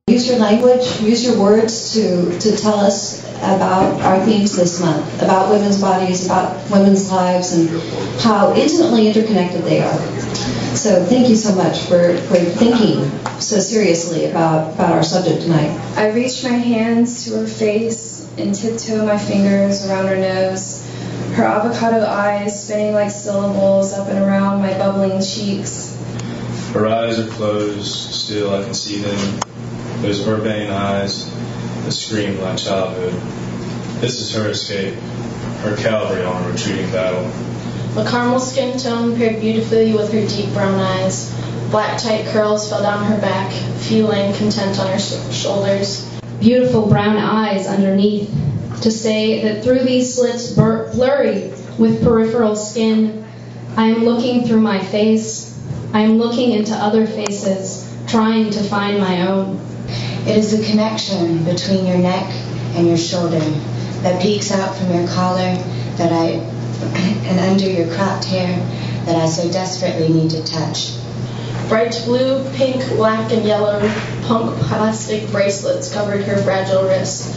Use your language, use your words to tell us about our themes this month, about women's bodies, about women's lives, and how intimately interconnected they are. So thank you so much for thinking so seriously about our subject tonight. I reach my hands to her face and tiptoe my fingers around her nose, her avocado eyes spinning like syllables up and around my bubbling cheeks. Her eyes are closed, still I can see them. Those urbane eyes that scream like childhood. This is her escape, her cavalry on a retreating battle. A caramel skin tone paired beautifully with her deep brown eyes. Black tight curls fell down her back, feeling content on her shoulders. Beautiful brown eyes underneath, to say that through these slits blurry with peripheral skin, I am looking through my face. I am looking into other faces, trying to find my own. It is the connection between your neck and your shoulder that peeks out from your collar and under your cropped hair that I so desperately need to touch. Bright blue, pink, black, and yellow punk plastic bracelets covered her fragile wrists.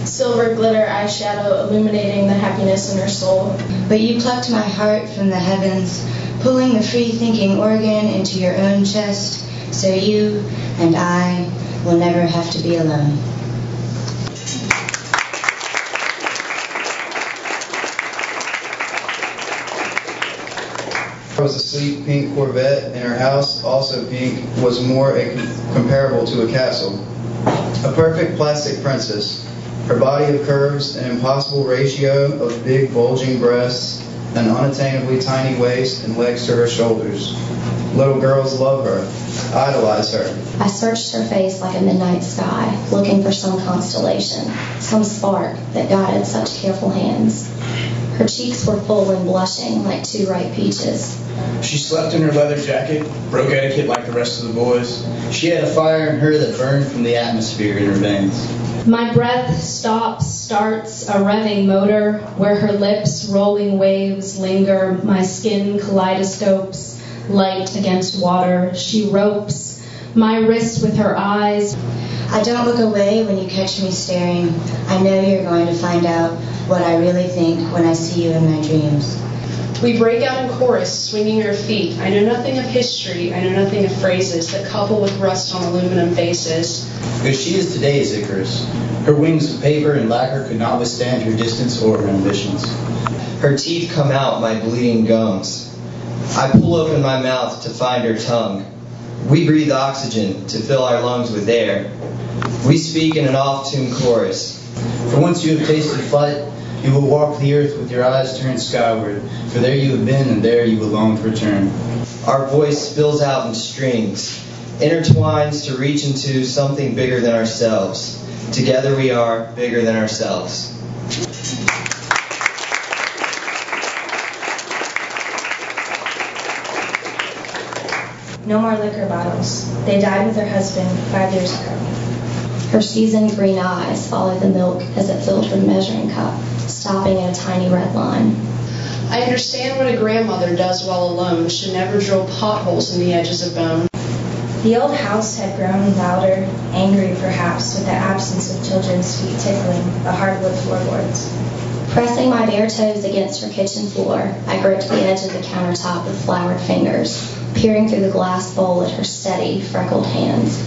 Silver glitter eyeshadow illuminating the happiness in her soul. But you plucked my heart from the heavens, pulling the free-thinking organ into your own chest, so you and I will never have to be alone. Was a sleek pink Corvette, and her house, also pink, was more comparable to a castle. A perfect plastic princess, her body of curves, an impossible ratio of big bulging breasts, an unattainably tiny waist, and legs to her shoulders. Little girls love her, idolize her. I searched her face like a midnight sky, looking for some constellation, some spark that guided such careful hands. Her cheeks were full and blushing like two ripe peaches. She slept in her leather jacket, broke etiquette like the rest of the boys. She had a fire in her that burned from the atmosphere in her veins. My breath stops, starts a revving motor, where her lips rolling waves linger, my skin kaleidoscopes, light against water. She ropes my wrist with her eyes. I don't look away when you catch me staring. I know you're going to find out what I really think when I see you in my dreams. We break out in chorus, swinging her feet. I know nothing of history, I know nothing of phrases that couple with rust on aluminum bases. Because she is today's Icarus. Her wings of paper and lacquer could not withstand her distance or her ambitions. Her teeth come out my bleeding gums. I pull open my mouth to find her tongue. We breathe oxygen to fill our lungs with air. We speak in an off-tuned chorus. For once you have tasted flight, you will walk the earth with your eyes turned skyward, for there you have been and there you will long to return. Our voice spills out in strings, intertwines to reach into something bigger than ourselves. Together we are bigger than ourselves. No more liquor bottles. They died with her husband 5 years ago. Her seasoned green eyes followed the milk as it filled her measuring cup, stopping at a tiny red line. I understand what a grandmother does while alone, should never drill potholes in the edges of bone. The old house had grown louder, angry perhaps with the absence of children's feet tickling the hardwood floorboards. Pressing my bare toes against her kitchen floor, I gripped the edge of the countertop with floured fingers, peering through the glass bowl at her steady, freckled hands.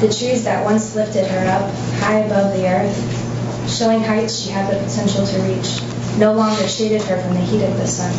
The trees that once lifted her up, high above the earth, showing heights she had the potential to reach, no longer shaded her from the heat of the sun.